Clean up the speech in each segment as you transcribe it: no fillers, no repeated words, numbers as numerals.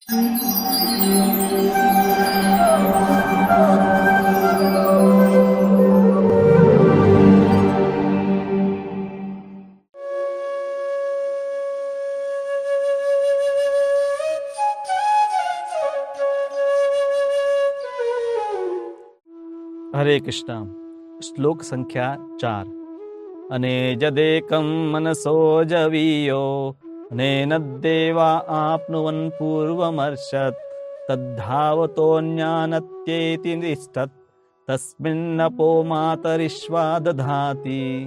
हरे कृष्णा। श्लोक संख्या 4। अनेजदेकं मनसो जवीयो अनेनद्देवा आप्नुवन् पूर्वमर्षत् तद्धावतोऽन्यानत्येति निष्ठत् तस्मिन्नपो मातरिश्वा दधाति।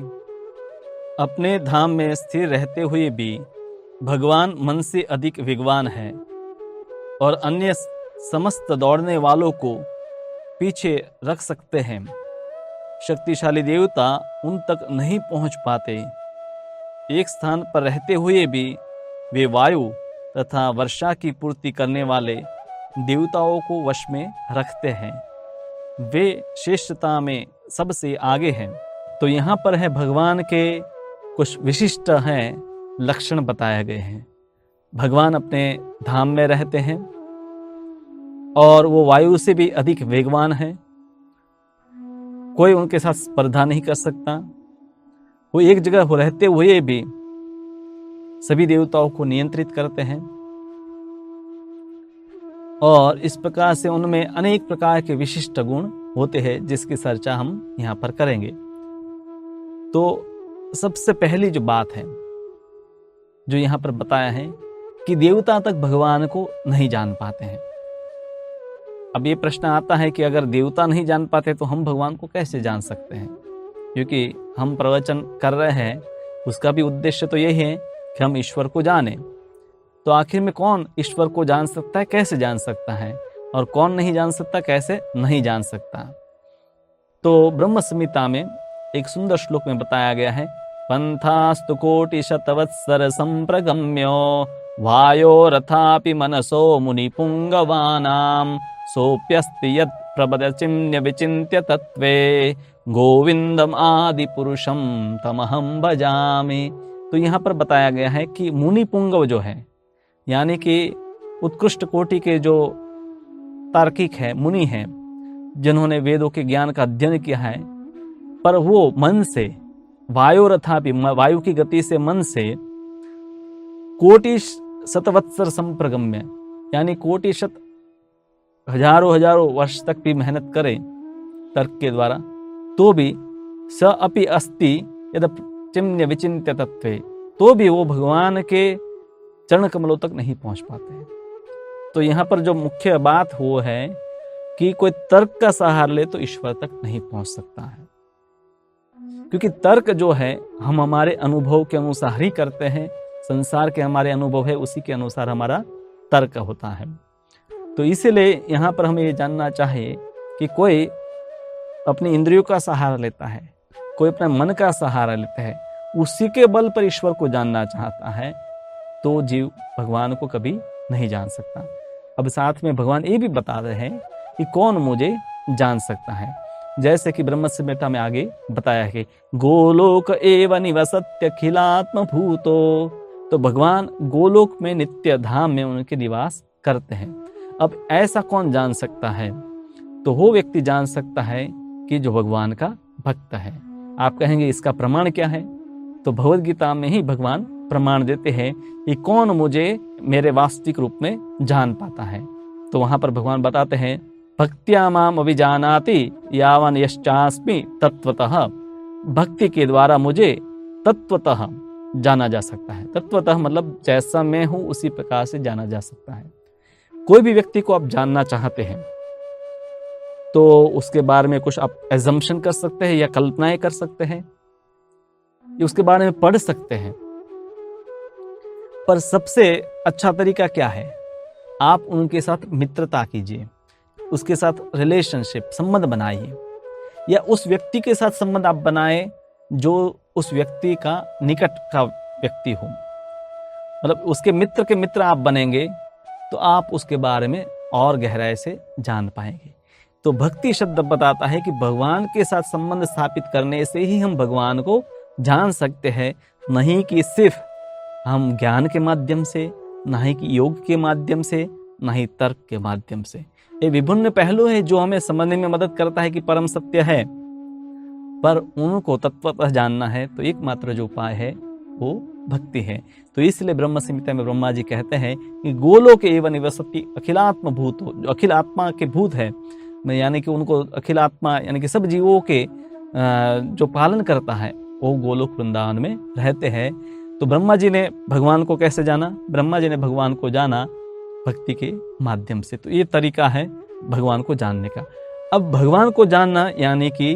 अपने धाम में स्थिर रहते हुए भी भगवान मन से अधिक विद्वान है और अन्य समस्त दौड़ने वालों को पीछे रख सकते हैं। शक्तिशाली देवता उन तक नहीं पहुंच पाते। एक स्थान पर रहते हुए भी वे वायु तथा वर्षा की पूर्ति करने वाले देवताओं को वश में रखते हैं। वे श्रेष्ठता में सबसे आगे हैं। तो यहाँ पर है भगवान के कुछ विशिष्ट हैं लक्षण बताए गए हैं। भगवान अपने धाम में रहते हैं और वो वायु से भी अधिक वेगवान है। कोई उनके साथ स्पर्धा नहीं कर सकता। वो एक जगह रहते हुए भी सभी देवताओं को नियंत्रित करते हैं और इस प्रकार से उनमें अनेक प्रकार के विशिष्ट गुण होते हैं जिसकी चर्चा हम यहाँ पर करेंगे। तो सबसे पहली जो बात है जो यहाँ पर बताया है कि देवता तक भगवान को नहीं जान पाते हैं। अब ये प्रश्न आता है कि अगर देवता नहीं जान पाते तो हम भगवान को कैसे जान सकते हैं, क्योंकि हम प्रवचन कर रहे हैं उसका भी उद्देश्य तो यही है कि हम ईश्वर को जानें। तो आखिर में कौन ईश्वर को जान सकता है, कैसे जान सकता है, और कौन नहीं जान सकता, कैसे नहीं जान सकता। तो ब्रह्म संहिता में एक सुंदर श्लोक में बताया गया है, पंथास्तु कोटि शतवत्सर संप्रगम्यो वायो रथापि मनसो मुनिपुंगवानाम सोप्यस्ति यत् प्रबदचिन्य विचिन्त्य तत्वे गोविंदम आदि पुरुषम तमहम भजामि। तो यहाँ पर बताया गया है कि मुनि पुंगव जो है, यानी कि उत्कृष्ट कोटि के जो तार्किक है, मुनि हैं, जिन्होंने वेदों के ज्ञान का अध्ययन किया है, पर वो मन से वायुरथापि वायु की गति से मन से कोटि शतवत्सर संप्रगम्य, यानी कोटि शत हजारों वर्ष तक भी मेहनत करें तर्क के द्वारा तो भी स अपि अस्ति यद चिन्य विचिन्त्य तत्वे, तो भी वो भगवान के चरण कमलों तक नहीं पहुंच पाते हैं। तो यहाँ पर जो मुख्य बात वो है कि कोई तर्क का सहारा ले तो ईश्वर तक नहीं पहुंच सकता है, क्योंकि तर्क जो है हम हमारे अनुभव के अनुसार ही करते हैं। संसार के हमारे अनुभव है उसी के अनुसार हमारा तर्क होता है। तो इसीलिए यहाँ पर हमें ये जानना चाहिए कि कोई अपनी इंद्रियों का सहारा लेता है, कोई अपने मन का सहारा लेता है, उसी के बल पर ईश्वर को जानना चाहता है, तो जीव भगवान को कभी नहीं जान सकता। अब साथ में भगवान ये भी बता रहे हैं कि कौन मुझे जान सकता है, जैसे कि ब्रह्म संहिता में आगे बताया है कि गोलोक एव निवसत्यखिलात्म भूतो। तो भगवान गोलोक में नित्य धाम में उनके निवास करते हैं। अब ऐसा कौन जान सकता है, तो वो व्यक्ति जान सकता है कि जो भगवान का भक्त है। आप कहेंगे इसका प्रमाण क्या है, तो भगवद गीता में ही भगवान प्रमाण देते हैं कि कौन मुझे मेरे वास्तविक रूप में जान पाता है। तो वहां पर भगवान बताते हैं, भक्त्या माम अभिजानाति यावन यश्चास्मि तत्वतः। भक्ति के द्वारा मुझे तत्वतः जाना जा सकता है। तत्वतः मतलब जैसा मैं हूं उसी प्रकार से जाना जा सकता है। कोई भी व्यक्ति को आप जानना चाहते हैं तो उसके बारे में कुछ आप एजम्पशन कर सकते हैं या कल्पनाएं कर सकते हैं, या उसके बारे में पढ़ सकते हैं, पर सबसे अच्छा तरीका क्या है, आप उनके साथ मित्रता कीजिए, उसके साथ रिलेशनशिप संबंध बनाइए, या उस व्यक्ति के साथ संबंध आप बनाए जो उस व्यक्ति का निकट का व्यक्ति हो। मतलब उसके मित्र के मित्र आप बनेंगे तो आप उसके बारे में और गहराई से जान पाएंगे। तो भक्ति शब्द बताता है कि भगवान के साथ संबंध स्थापित करने से ही हम भगवान को जान सकते हैं, नहीं कि सिर्फ हम ज्ञान के माध्यम से, ना ही कि योग के माध्यम से, न ही तर्क के माध्यम से। ये विभिन्न पहलू है जो हमें समझने में मदद करता है कि परम सत्य है, पर उनको तत्वतः जानना है तो एकमात्र जो उपाय है वो भक्ति है। तो इसलिए ब्रह्म संहिता में ब्रह्मा जी कहते हैं कि गोलोक एवं निवसति अखिलात्म भूत हो, जो अखिल आत्मा के भूत है, यानी कि उनको अखिल आत्मा यानी कि सब जीवों के जो पालन करता है वो गोलोक वृंदावन में रहते हैं। तो ब्रह्मा जी ने भगवान को कैसे जाना? ब्रह्मा जी ने भगवान को जाना भक्ति के माध्यम से। तो ये तरीका है भगवान को जानने का। अब भगवान को जानना यानी कि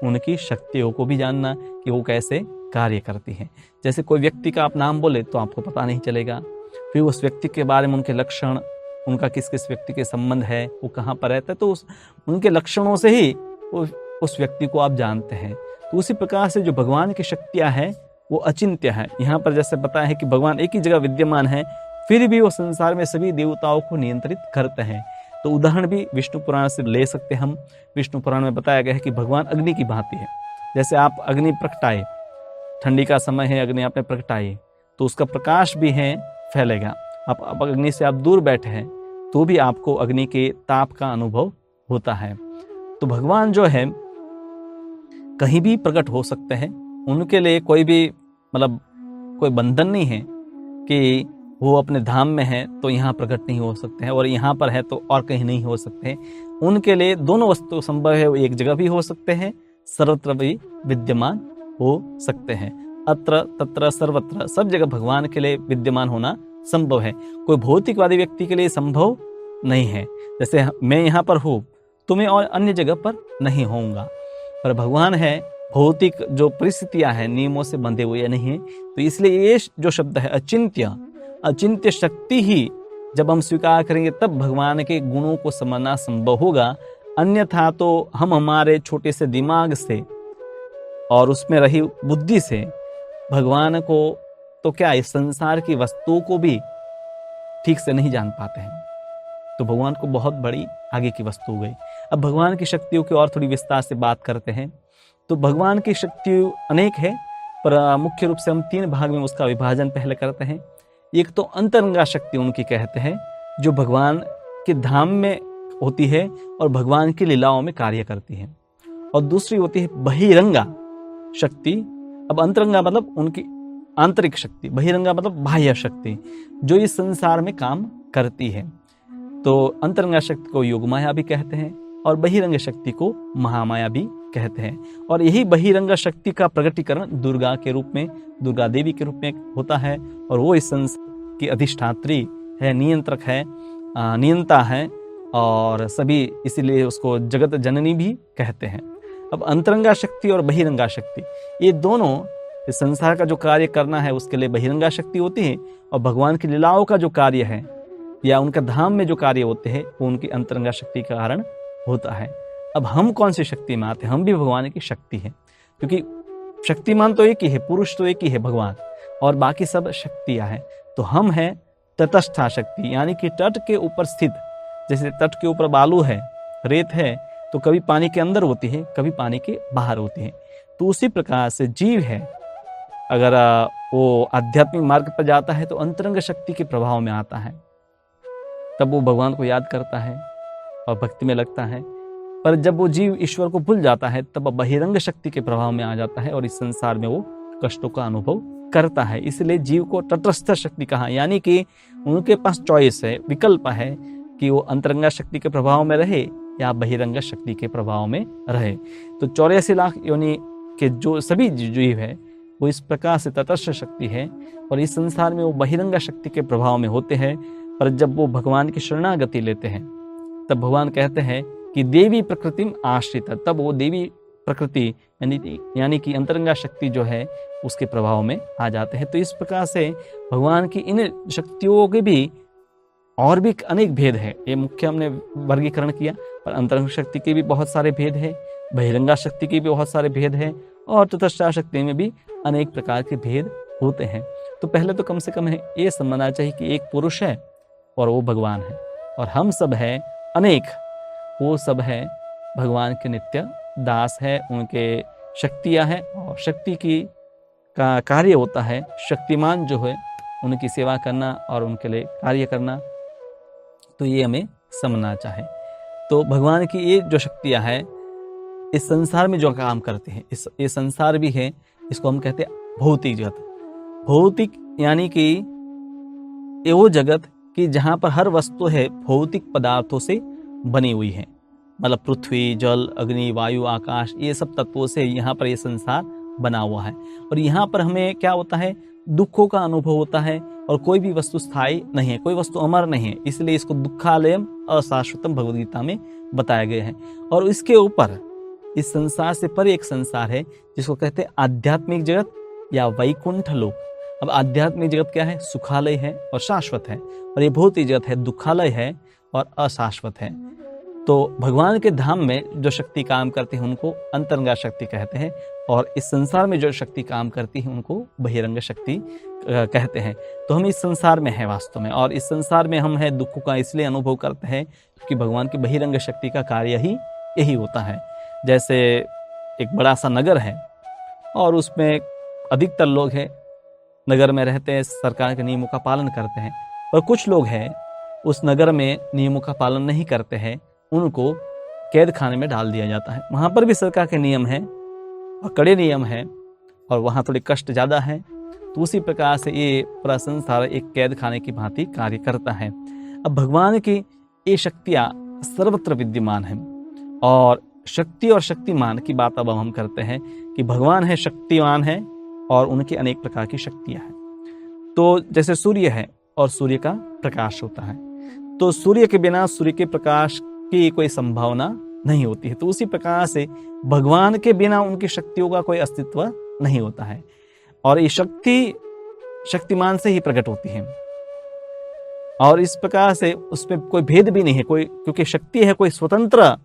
उनकी शक्तियों को भी जानना कि वो कैसे कार्य करती हैं। जैसे कोई व्यक्ति का आप नाम बोले तो आपको पता नहीं चलेगा, फिर उस व्यक्ति के बारे में उनके लक्षण, उनका किस किस व्यक्ति के संबंध है, वो कहाँ पर रहता है, तो उनके लक्षणों से ही उस व्यक्ति को आप जानते हैं। तो उसी प्रकार से जो भगवान की शक्तियाँ हैं वो अचिंत्य है। यहाँ पर जैसे बताया है कि भगवान एक ही जगह विद्यमान है, फिर भी वो संसार में सभी देवताओं को नियंत्रित करते हैं। तो उदाहरण भी विष्णु पुराण से ले सकते हम। विष्णु पुराण में बताया गया है कि भगवान अग्नि की भांति है। जैसे आप अग्नि प्रगटाए, ठंडी का समय है, अग्नि आपने प्रगटाई तो उसका प्रकाश भी है फैलेगा। आप अग्नि से आप दूर बैठे हैं तो भी आपको अग्नि के ताप का अनुभव होता है। तो भगवान जो है कहीं भी प्रकट हो सकते हैं, उनके लिए कोई भी कोई बंधन नहीं है कि वो अपने धाम में है तो यहाँ प्रकट नहीं हो सकते हैं और यहाँ पर है तो और कहीं नहीं हो सकते हैं। उनके लिए दोनों वस्तु संभव है, वो एक जगह भी हो सकते हैं, सर्वत्र भी विद्यमान हो सकते हैं। अत्र तत्र सर्वत्र सब जगह भगवान के लिए विद्यमान होना संभव है। कोई भौतिकवादी व्यक्ति के लिए संभव नहीं है। जैसे मैं यहाँ पर हूँ तो मैं और अन्य जगह पर नहीं होऊंगा, पर भगवान है भौतिक जो परिस्थितियां हैं नियमों से बंधे हुए नहीं है। तो इसलिए ये जो शब्द है अचिंत्य शक्ति ही जब हम स्वीकार करेंगे तब भगवान के गुणों को समझना संभव होगा। अन्यथा तो हम हमारे छोटे से दिमाग से और उसमें रही बुद्धि से भगवान को तो क्या इस संसार की वस्तुओं को भी ठीक से नहीं जान पाते हैं। तो भगवान को बहुत बड़ी आगे की वस्तु हो गई। अब भगवान की शक्तियों की और थोड़ी विस्तार से बात करते हैं। तो भगवान की शक्ति अनेक है, पर मुख्य रूप से हम 3 भाग में उसका विभाजन पहले करते हैं। एक तो अंतरंगा शक्ति उनकी कहते हैं, जो भगवान के धाम में होती है और भगवान की लीलाओं में कार्य करती है। और दूसरी होती है बहिरंगा शक्ति। अब अंतरंगा मतलब उनकी आंतरिक शक्ति, बहिरंगा मतलब बाह्य शक्ति जो इस संसार में काम करती है। तो अंतरंगा शक्ति को योगमाया भी कहते हैं और बहिरंग शक्ति को महामाया भी कहते हैं। और यही बहिरंग शक्ति का प्रकटीकरण दुर्गा के रूप में, दुर्गा देवी के रूप में होता है। और वो इस संसार की अधिष्ठात्री है, नियंत्रक है, नियंता है और सभी, इसीलिए उसको जगत जननी भी कहते हैं। अब अंतरंगा शक्ति और बहिरंगा शक्ति, ये दोनों इस संसार का जो कार्य करना है उसके लिए बहिरंगा शक्ति होती है, और भगवान की लीलाओं का जो कार्य है या उनका धाम में जो कार्य होते हैं वो उनकी अंतरंगा शक्ति के कारण होता है। अब हम कौन सी शक्ति में आते हैं? हम भी भगवान की शक्ति है, क्योंकि शक्तिमान तो एक ही है, पुरुष तो एक ही है भगवान, और बाकी सब शक्तियां हैं। तो हम हैं तटस्था शक्ति, यानी कि तट के ऊपर स्थित। जैसे तट के ऊपर बालू है, रेत है, तो कभी पानी के अंदर होती है, कभी पानी के बाहर होती है। तो उसी प्रकार से जीव है, अगर वो आध्यात्मिक मार्ग पर जाता है तो अंतरंग शक्ति के प्रभाव में आता है, तब वो भगवान को याद करता है और भक्ति में लगता है। पर जब वो जीव ईश्वर को भूल जाता है तब बहिरंग शक्ति के प्रभाव में आ जाता है और इस संसार में वो कष्टों का अनुभव करता है। इसलिए जीव को तटस्थ शक्ति कहा, यानी कि उनके पास चॉइस है, विकल्प है कि वो अंतरंगा शक्ति के प्रभाव में रहे या बहिरंग शक्ति के प्रभाव में रहे। तो 84 लाख योनि के जो सभी जीव है वो इस प्रकार से तटस्थ शक्ति है और इस संसार में वो बहिरंग शक्ति के प्रभाव में होते हैं। पर जब वो भगवान की शरणागति लेते हैं तब भगवान कहते हैं कि देवी प्रकृतिम आश्रित, तब वो देवी प्रकृति यानी कि अंतरंगा शक्ति जो है उसके प्रभाव में आ जाते हैं। तो इस प्रकार से भगवान की इन शक्तियों के भी और भी अनेक भेद है। ये मुख्य हमने वर्गीकरण किया, पर अंतरंग शक्ति के भी बहुत सारे भेद है, बहिरंगा शक्ति के भी बहुत सारे भेद है, और तटस्थ शक्ति में भी अनेक प्रकार के भेद होते हैं। तो पहले तो कम से कम है ये समझना चाहिए कि एक पुरुष है और वो भगवान है, और हम सब है अनेक, वो सब है भगवान के नित्य दास है, उनके शक्तियां हैं और शक्ति की का कार्य होता है शक्तिमान जो है उनकी सेवा करना और उनके लिए कार्य करना। तो ये हमें समझना चाहे। तो भगवान की ये जो शक्तियाँ हैं इस संसार में जो काम करते हैं, ये संसार भी है, इसको हम कहते हैं भौतिक जगत। भौतिक यानी कि ये वो जगत कि जहाँ पर हर वस्तु है भौतिक पदार्थों से बनी हुई है, मतलब पृथ्वी, जल, अग्नि, वायु, आकाश, ये सब तत्वों से यहाँ पर ये संसार बना हुआ है। और यहाँ पर हमें क्या होता है, दुखों का अनुभव होता है, और कोई भी वस्तु स्थायी नहीं है, कोई वस्तु अमर नहीं है, इसलिए इसको दुखालयम अशाश्वतम भगवद गीता में बताया गया है। और इसके ऊपर इस संसार से परे एक संसार है जिसको कहते हैं आध्यात्मिक जगत या वैकुंठ लोक। अब आध्यात्मिक जगत क्या है, सुखालय है और शाश्वत है, और ये भौतिक जगत है, दुखालय है और अशाश्वत है। तो भगवान के धाम में जो शक्ति काम करती है उनको अंतरंगा शक्ति कहते हैं, और इस संसार में जो शक्ति काम करती है उनको बहिरंग शक्ति कहते हैं। तो हम इस संसार में हैं वास्तव में, और इस संसार में हम हैं दुखों का इसलिए अनुभव करते हैं क्योंकि भगवान की बहिरंग शक्ति का कार्य ही यही होता है। जैसे एक बड़ा सा नगर है और उसमें अधिकतर लोग हैं, नगर में रहते हैं, सरकार के नियमों का पालन करते हैं, और कुछ लोग हैं उस नगर में नियमों का पालन नहीं करते हैं, उनको कैद खाने में डाल दिया जाता है। वहाँ पर भी सरकार के नियम हैं और कड़े नियम हैं, और वहाँ थोड़े कष्ट ज़्यादा है। तो उसी प्रकार से ये पूरा संसार एक कैद खाने की भांति कार्य करता है। अब भगवान की ये शक्तियाँ सर्वत्र विद्यमान हैं, और शक्ति और शक्तिमान की बात अब हम करते हैं कि भगवान है, शक्तिमान है, और उनकी अनेक प्रकार की शक्तियाँ हैं। तो जैसे सूर्य है और सूर्य का प्रकाश होता है, तो सूर्य के बिना सूर्य के प्रकाश की कोई संभावना नहीं होती है। तो उसी प्रकार से भगवान के बिना उनकी शक्तियों का कोई अस्तित्व नहीं होता है, और ये शक्ति शक्तिमान से ही प्रकट होती है, और इस प्रकार से उसमें कोई भेद भी नहीं है, कोई, क्योंकि शक्ति है, कोई स्वतंत्र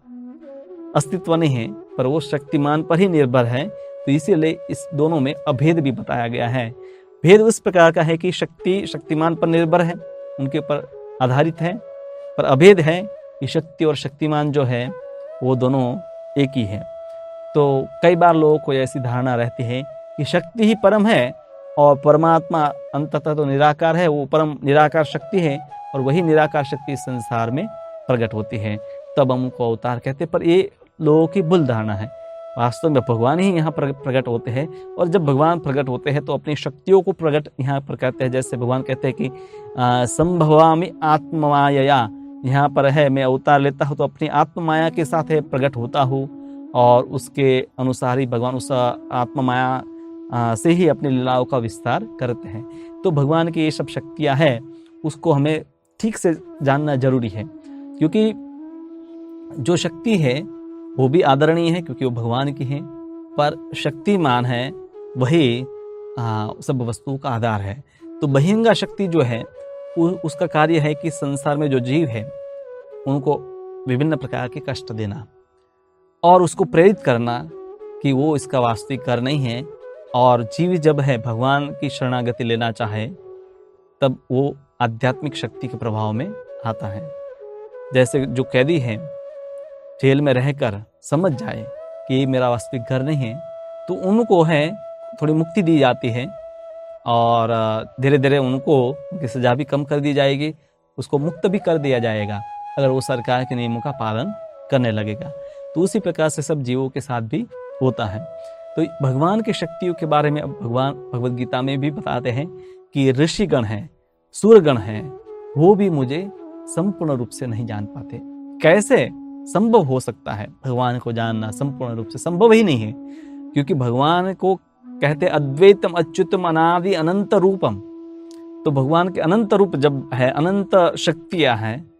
अस्तित्व नहीं है, पर वो शक्तिमान पर ही निर्भर है। तो इसीलिए इस दोनों में अभेद भी बताया गया है। भेद उस प्रकार का है कि शक्ति शक्तिमान पर निर्भर है, उनके ऊपर आधारित है, पर अभेद है कि शक्ति और शक्तिमान जो है वो दोनों एक ही है। तो कई बार लोगों को ऐसी धारणा रहती है कि शक्ति ही परम है और परमात्मा अंततः तो निराकार है, वो परम निराकार शक्ति है, और वही निराकार शक्ति इस संसार में प्रकट होती है, तब हम उनको अवतार कहते हैं। पर ये लोगों की भूल धारणा है। वास्तव में भगवान ही यहाँ प्रकट होते हैं, और जब भगवान प्रकट होते हैं तो अपनी शक्तियों को प्रकट यहाँ पर कहते हैं। जैसे भगवान कहते हैं कि संभवामि आत्ममाया, यहाँ पर है मैं अवतार लेता हूँ तो अपनी आत्ममाया के साथ है प्रकट होता हूँ, और उसके अनुसार ही भगवान उस आत्ममाया से ही अपनी लीलाओं का विस्तार करते हैं। तो भगवान की ये सब शक्तियाँ हैं, उसको हमें ठीक से जानना जरूरी है, क्योंकि जो शक्ति है वो भी आदरणीय है क्योंकि वो भगवान की है, पर शक्तिमान है वही सब वस्तुओं का आधार है। तो बहिरंगा शक्ति जो है उसका कार्य है कि संसार में जो जीव है उनको विभिन्न प्रकार के कष्ट देना, और उसको प्रेरित करना कि वो इसका वास्तविक कर नहीं है, और जीव जब है भगवान की शरणागति लेना चाहे तब वो आध्यात्मिक शक्ति के प्रभाव में आता है। जैसे जो कैदी है जेल में रहकर समझ जाए कि ये मेरा वास्तविक घर नहीं है, तो उनको है थोड़ी मुक्ति दी जाती है, और धीरे धीरे उनको उनकी सजा भी कम कर दी जाएगी, उसको मुक्त भी कर दिया जाएगा अगर वो सरकार के नियमों का पालन करने लगेगा। तो उसी प्रकार से सब जीवों के साथ भी होता है। तो भगवान की शक्तियों के बारे में अब भगवान भगवद गीता में भी बताते हैं कि ऋषिगण हैं, सूरगण हैं, वो भी मुझे संपूर्ण रूप से नहीं जान पाते। कैसे संभव हो सकता है भगवान को जानना? संपूर्ण रूप से संभव ही नहीं है, क्योंकि भगवान को कहते अद्वैतम अच्युतम अनादि अनंत रूपम। तो भगवान के अनंत रूप जब है, अनंत शक्तियां हैं,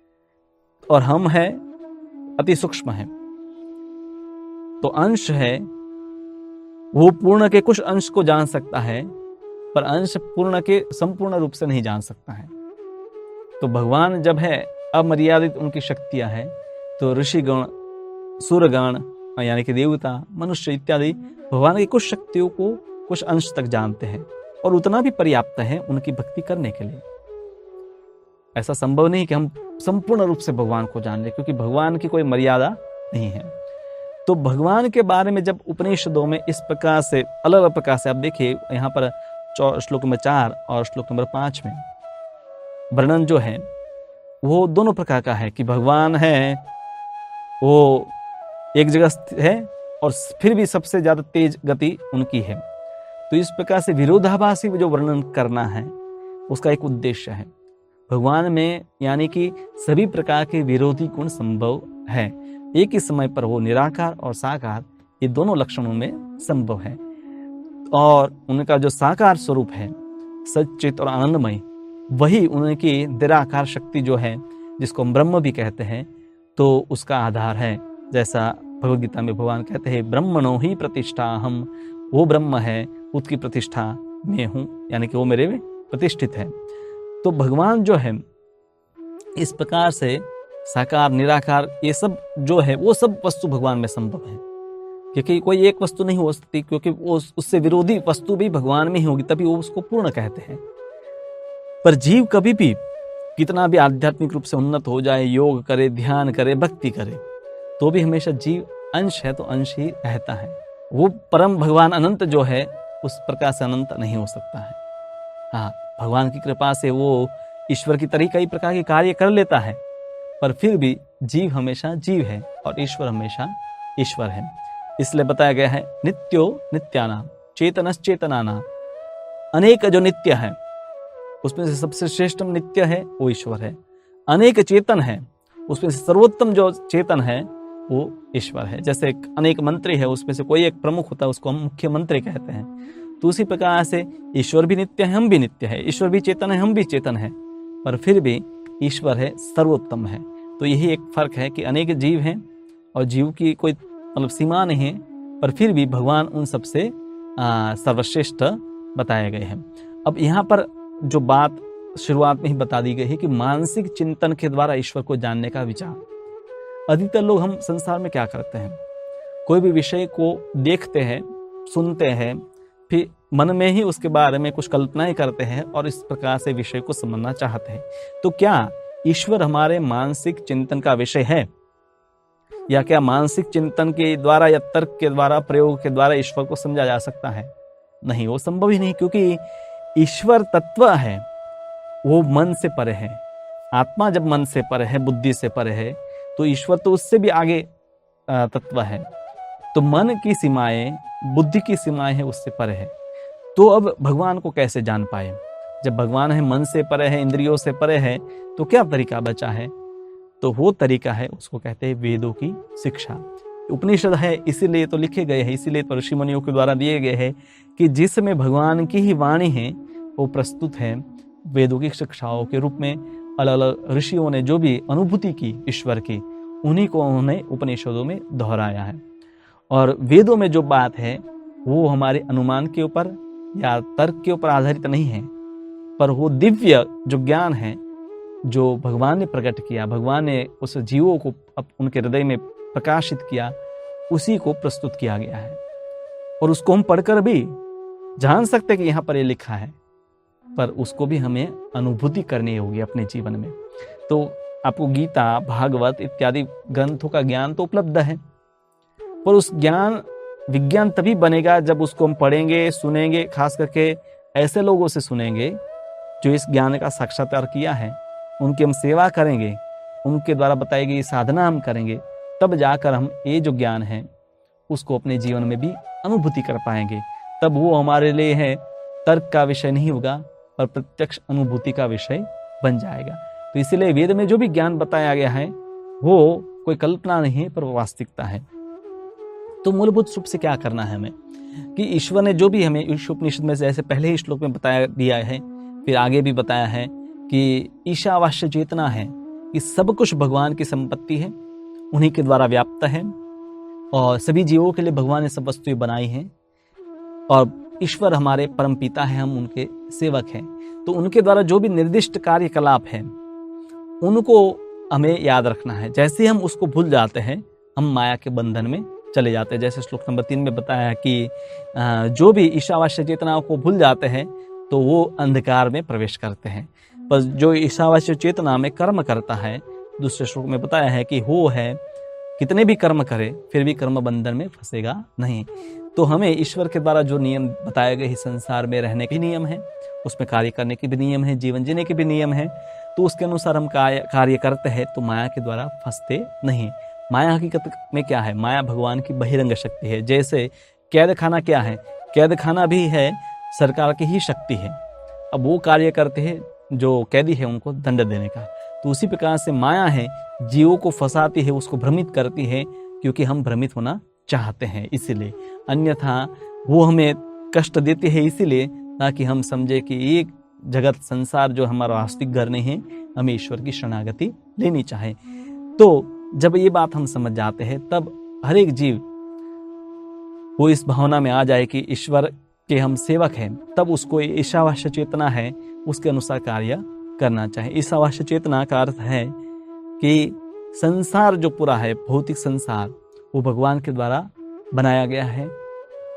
और हम हैं अति सूक्ष्म हैं, तो अंश है वो पूर्ण के कुछ अंश को जान सकता है, पर अंश पूर्ण के संपूर्ण रूप से नहीं जान सकता है। तो भगवान जब है अमर्यादित उनकी शक्तियां हैं, तो ऋषिगण, सूरगण यानी कि देवता, मनुष्य इत्यादि भगवान की कुछ शक्तियों को कुछ अंश तक जानते हैं, और उतना भी पर्याप्त है उनकी भक्ति करने के लिए। ऐसा संभव नहीं कि हम संपूर्ण रूप से भगवान को जान लें, क्योंकि भगवान की कोई मर्यादा नहीं है। तो भगवान के बारे में जब उपनिषदों में इस प्रकार से अलग अलग प्रकार से आप देखिए, यहाँ पर श्लोक नंबर 4 और श्लोक नंबर 5 में वर्णन जो है वो दोनों प्रकार का है कि भगवान है वो एक जगह स्थित है और फिर भी सबसे ज्यादा तेज गति उनकी है। तो इस प्रकार से विरोधाभासी जो वर्णन करना है उसका एक उद्देश्य है। भगवान में यानी कि सभी प्रकार के विरोधी गुण संभव है, एक ही समय पर वो निराकार और साकार ये दोनों लक्षणों में संभव है। और उनका जो साकार स्वरूप है सच्चित और आनंदमय, वही उनकी निराकार शक्ति जो है जिसको हम ब्रह्म भी कहते हैं, तो उसका आधार है। जैसा भगवद गीता में भगवान कहते हैं ब्रह्मणो ही प्रतिष्ठा, हम वो ब्रह्म है उसकी प्रतिष्ठा में हूँ, यानी कि वो मेरे में प्रतिष्ठित है। तो भगवान जो है इस प्रकार से साकार निराकार ये सब जो है वो सब वस्तु भगवान में संभव है, क्योंकि कोई एक वस्तु नहीं हो सकती, क्योंकि वो उससे विरोधी वस्तु भी भगवान में ही होगी, तभी वो उसको पूर्ण कहते हैं। पर जीव कभी भी कितना भी आध्यात्मिक रूप से उन्नत हो जाए, योग करे, ध्यान करे, भक्ति करे, तो भी हमेशा जीव अंश है तो अंश ही रहता है। वो परम भगवान अनंत जो है उस प्रकार से अनंत नहीं हो सकता है। हाँ, भगवान की कृपा से वो ईश्वर की तरह कई प्रकार के कार्य कर लेता है, पर फिर भी जीव हमेशा जीव है और ईश्वर हमेशा ईश्वर है। इसलिए बताया गया है नित्यो नित्यानाम चेतनश्चेतनानाम, अनेक जो नित्य है उसमें से सबसे श्रेष्ठम नित्य है वो ईश्वर है। अनेक चेतन है उसमें से सर्वोत्तम जो चेतन है वो ईश्वर है। जैसे अनेक मंत्री है उसमें से कोई एक प्रमुख होता है उसको हम मुख्यमंत्री कहते हैं। तो उसी प्रकार से ईश्वर भी नित्य है, हम भी नित्य है, ईश्वर भी चेतन है, हम भी चेतन है, पर फिर भी ईश्वर है सर्वोत्तम है। तो यही एक फर्क है कि अनेक जीव हैं और जीव की कोई मतलब सीमा नहीं है, पर फिर भी भगवान उन सबसे सर्वश्रेष्ठ बताए गए हैं। अब यहाँ पर जो बात शुरुआत में ही बता दी गई है कि मानसिक चिंतन के द्वारा ईश्वर को जानने का विचार। अधिकतर लोग हम संसार में क्या करते हैं, कोई भी विषय को देखते हैं, सुनते हैं, फिर मन में ही उसके बारे में कुछ कल्पनाएं करते हैं और इस प्रकार से विषय को समझना चाहते हैं। तो क्या ईश्वर हमारे मानसिक चिंतन का विषय है, या क्या मानसिक चिंतन के द्वारा या तर्क के द्वारा प्रयोग के द्वारा ईश्वर को समझा जा सकता है? नहीं, वो संभव ही नहीं, क्योंकि ईश्वर तत्व है वो मन से परे है। आत्मा जब मन से परे है, बुद्धि से परे है, तो ईश्वर तो उससे भी आगे तत्व है। तो मन की सीमाएं, बुद्धि की सीमाएं है उससे परे है। तो अब भगवान को कैसे जान पाए? जब भगवान है मन से परे है, इंद्रियों से परे है, तो क्या तरीका बचा है? तो वो तरीका है, उसको कहते हैं वेदों की शिक्षा। उपनिषद है इसीलिए तो लिखे गए हैं, इसीलिए तो ऋषि मुनियों के द्वारा दिए गए हैं कि जिसमें भगवान की ही वाणी है वो प्रस्तुत है वेदों की शिक्षाओं के रूप में। अलग अलग ऋषियों ने जो भी अनुभूति की ईश्वर की, उन्हीं को उन्होंने उपनिषदों में दोहराया है। और वेदों में जो बात है वो हमारे अनुमान के ऊपर या तर्क के ऊपर आधारित नहीं है, पर वो दिव्य जो ज्ञान है जो भगवान ने प्रकट किया, भगवान ने उस जीवों को उनके हृदय में प्रकाशित किया, उसी को प्रस्तुत किया गया है। और उसको हम पढ़कर भी जान सकते कि यहाँ पर ये लिखा है, पर उसको भी हमें अनुभूति करनी होगी अपने जीवन में। तो आपको गीता, भागवत इत्यादि ग्रंथों का ज्ञान तो उपलब्ध है, पर उस ज्ञान विज्ञान तभी बनेगा जब उसको हम पढ़ेंगे, सुनेंगे, खास करके ऐसे लोगों से सुनेंगे जो इस ज्ञान का साक्षात्कार किया है, उनकी हम सेवा करेंगे, उनके द्वारा बताई गई साधना हम करेंगे, तब जाकर हम ये जो ज्ञान है उसको अपने जीवन में भी अनुभूति कर पाएंगे। तब वो हमारे लिए है तर्क का विषय नहीं होगा, पर प्रत्यक्ष अनुभूति का विषय बन जाएगा। तो इसीलिए वेद में जो भी ज्ञान बताया गया है वो कोई कल्पना नहीं है, पर वो वास्तविकता है। तो मूलभूत रूप से क्या करना है हमें कि ईश्वर ने जो भी हमें उपनिषद में जैसे पहले ही श्लोक में बताया दिया है, फिर आगे भी बताया है कि ईशावास्य चेतना है कि सब कुछ भगवान की संपत्ति है, उन्हीं के द्वारा व्याप्त है और सभी जीवों के लिए भगवान ने सब वस्तुएं बनाई हैं और ईश्वर हमारे परम पिता है, हम उनके सेवक हैं। तो उनके द्वारा जो भी निर्दिष्ट कार्यकलाप है उनको हमें याद रखना है। जैसे हम उसको भूल जाते हैं, हम माया के बंधन में चले जाते हैं। जैसे श्लोक नंबर 3 में बताया कि जो भी ईशावास्य चेतनाओं को भूल जाते हैं तो वो अंधकार में प्रवेश करते हैं, पर जो ईशावास्य चेतना में कर्म करता है, दूसरे श्लोक में बताया है कि वो है कितने भी कर्म करे फिर भी कर्म बंधन में फंसेगा नहीं। तो हमें ईश्वर के द्वारा जो नियम बताए गए संसार में रहने के नियम है, उसमें कार्य करने के भी नियम है, जीवन जीने के भी नियम है, तो उसके अनुसार हम कार्य करते हैं तो माया के द्वारा फंसते नहीं। माया हकीकत में क्या है? माया भगवान की बहिरंग शक्ति है। जैसे कैद खाना क्या है? कैद खाना भी है सरकार की ही शक्ति है। अब वो कार्य करते हैं जो कैदी है उनको दंड देने का। तो उसी प्रकार से माया है, जीवों को फंसाती है, उसको भ्रमित करती है, क्योंकि हम भ्रमित होना चाहते हैं इसीलिए। अन्यथा वो हमें कष्ट देती है इसीलिए, ताकि हम समझे कि एक जगत संसार जो हमारा वास्तविक घर नहीं है, हमें ईश्वर की शरणागति लेनी चाहे। तो जब ये बात हम समझ जाते हैं तब हर एक जीव वो इस भावना में आ जाए कि ईश्वर के हम सेवक हैं, तब उसको ईशावास्य चेतना है उसके अनुसार कार्य करना चाहे। ईशावास्य चेतना का अर्थ है कि संसार जो पूरा है, भौतिक संसार, वो भगवान के द्वारा बनाया गया है।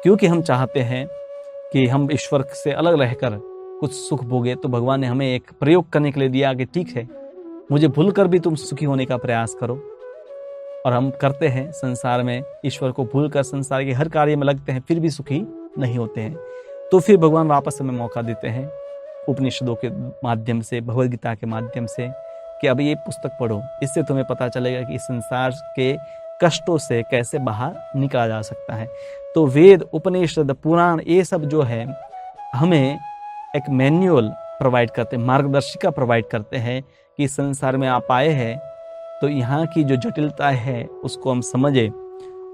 क्योंकि हम चाहते हैं कि हम ईश्वर से अलग रहकर कुछ सुख भोगे, तो भगवान ने हमें एक प्रयोग करने के लिए दिया कि ठीक है, मुझे भूलकर भी तुम सुखी होने का प्रयास करो। और हम करते हैं संसार में, ईश्वर को भूलकर संसार के हर कार्य में लगते हैं, फिर भी सुखी नहीं होते हैं। तो फिर भगवान वापस हमें मौका देते हैं उपनिषदों के माध्यम से, भगवद गीता के माध्यम से, कि अब ये पुस्तक पढ़ो, इससे तुम्हें पता चलेगा कि इस संसार के कष्टों से कैसे बाहर निकला जा सकता है। तो वेद, उपनिषद, पुराण, ये सब जो है हमें एक मैन्युअल प्रोवाइड करते हैं, मार्गदर्शिका प्रोवाइड करते हैं कि संसार में आप आए हैं तो यहाँ की जो जटिलता है उसको हम समझे,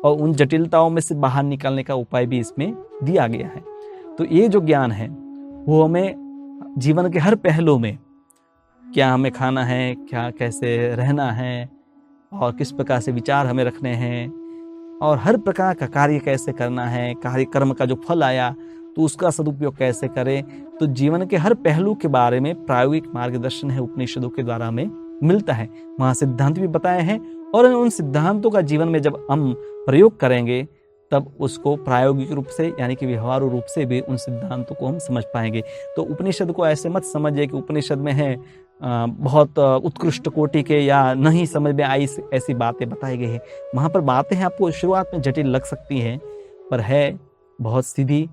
और उन जटिलताओं में से बाहर निकलने का उपाय भी इसमें दिया गया है। तो ये जो ज्ञान है वो हमें जीवन के हर पहलू में, क्या हमें खाना है, क्या कैसे रहना है, और किस प्रकार से विचार हमें रखने हैं, और हर प्रकार का कार्य कैसे करना है, कार्य कर्म का जो फल आया तो उसका सदुपयोग कैसे करें, तो जीवन के हर पहलू के बारे में प्रायोगिक मार्गदर्शन है उपनिषदों के द्वारा हमें मिलता है। वहाँ सिद्धांत भी बताए हैं, और उन सिद्धांतों का जीवन में जब हम प्रयोग करेंगे तब उसको प्रायोगिक रूप से, यानी कि व्यवहारू रूप से भी उन सिद्धांतों को हम समझ पाएंगे। तो उपनिषद को ऐसे मत समझिए कि उपनिषद में है बहुत उत्कृष्ट कोटि के या नहीं समझ में आई ऐसी बातें बताई गई है। वहाँ पर बातें हैं आपको शुरुआत में जटिल लग सकती हैं, पर है बहुत सीधी,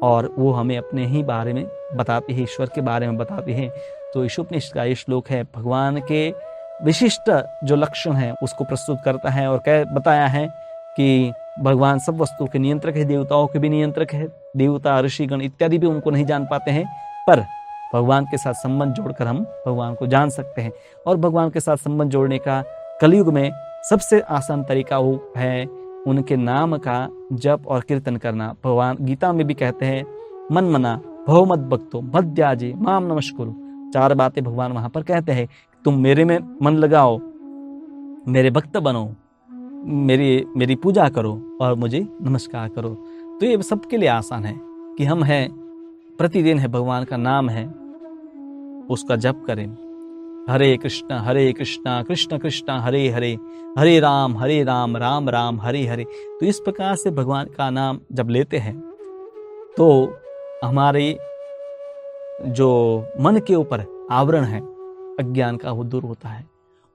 और वो हमें अपने ही बारे में बताती है, ईश्वर के बारे में बताती है। तो ईशोपनिषद का ये श्लोक है, भगवान के विशिष्ट जो लक्षण हैं उसको प्रस्तुत करता है, और क्या बताया है कि भगवान सब वस्तुओं के नियंत्रक है, देवताओं के भी नियंत्रक है। देवता, ऋषिगण इत्यादि भी उनको नहीं जान पाते हैं, पर भगवान के साथ संबंध जोड़कर हम भगवान को जान सकते हैं। और भगवान के साथ संबंध जोड़ने का कलयुग में सबसे आसान तरीका वो है उनके नाम का जप और कीर्तन करना। भगवान गीता में भी कहते हैं, मन मना भव मत भक्तो मध्याजे माम नमस्कुरु। 4 बातें भगवान वहां पर कहते हैं, तुम मेरे में मन लगाओ, मेरे भक्त बनो, मेरी पूजा करो और मुझे नमस्कार करो। तो ये सबके लिए आसान है कि हम हैं, प्रतिदिन है भगवान का नाम है, उसका जप करें। हरे कृष्णा कृष्ण कृष्ण हरे हरे, हरे राम राम राम हरे हरे। तो इस प्रकार से भगवान का नाम जब लेते हैं तो हमारे जो मन के ऊपर आवरण है अज्ञान का, वो दूर होता है,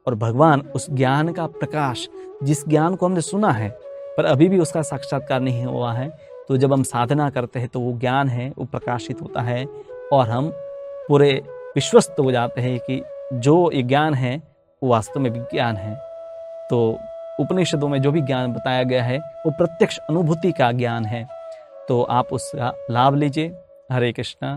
और भगवान उस ज्ञान का प्रकाश, जिस ज्ञान को हमने सुना है पर अभी भी उसका साक्षात्कार नहीं हुआ है, तो जब हम साधना करते हैं तो वो ज्ञान है वो प्रकाशित होता है, और हम पूरे विश्वस्त हो जाते हैं कि जो ये ज्ञान है वो वास्तव में विज्ञान है। तो उपनिषदों में जो भी ज्ञान बताया गया है वो प्रत्यक्ष अनुभूति का ज्ञान है। तो आप उसका लाभ लीजिए। हरे कृष्णा।